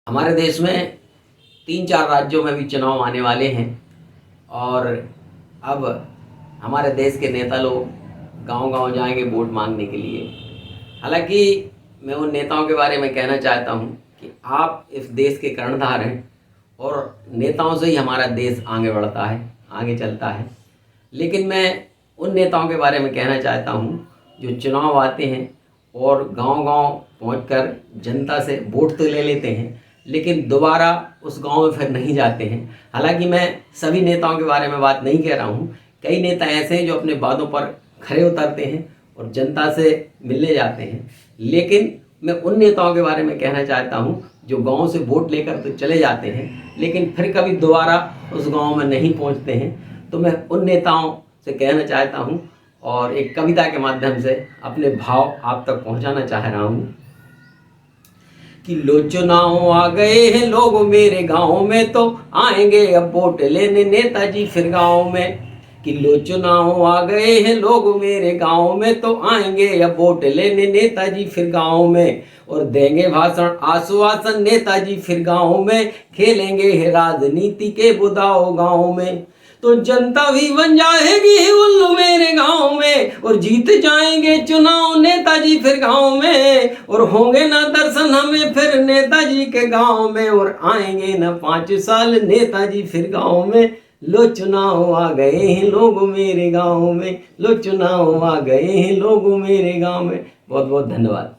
हमारे देश में 3-4 राज्यों में भी चुनाव आने वाले हैं और अब हमारे देश के नेता लोग गांव-गांव जाएंगे वोट मांगने के लिए। हालांकि मैं उन नेताओं के बारे में कहना चाहता हूं कि आप इस देश के कर्णधार हैं और नेताओं से ही हमारा देश आगे बढ़ता है, आगे चलता है। लेकिन मैं उन नेताओं के बारे में कहना चाहता हूं जो चुनाव आते हैं और गांव-गांव पहुंचकर जनता से वोट तो ले लेते हैं, लेकिन दोबारा उस गांव में फिर नहीं जाते हैं। हालांकि मैं सभी नेताओं के बारे में बात नहीं कह रहा हूं। कई नेता ऐसे हैं जो अपने वादों पर खरे उतरते हैं और जनता से मिलने जाते हैं, लेकिन मैं उन नेताओं के बारे में कहना चाहता हूं जो गांव से वोट लेकर तो चले जाते हैं, लेकिन फिर कभी दोबारा उस गांव में नहीं पहुंचते हैं। तो मैं उन नेताओं से कहना चाहता हूं और एक कविता के माध्यम से अपने भाव आप तक पहुंचाना चाह रहा हूं कि लो चुनाव आ गए हैं लोग मेरे गांव में, तो आएंगे अब वोट लेने नेताजी फिर गांव में। कि लो चुनाव आ गए हैं लोग मेरे गांव में, तो आएंगे अब वोट लेने नेताजी फिर गांव में। और देंगे भाषण आश्वासन नेताजी फिर गांव में, खेलेंगे है राजनीति के बुदाओ गांव में। तो जनता भी बन जाएगी उल्लू मेरे गांव में और जीत जाएंगे चुनाव नेताजी फिर गांव में। और होंगे ना दर्शन हमें फिर नेताजी के गांव में, और आएंगे ना 5 साल नेताजी फिर गांव में। लो चुनाव आ गए हैं लोग मेरे गांव में, लो चुनाव आ गए हैं लोग मेरे गांव में। बहुत बहुत धन्यवाद।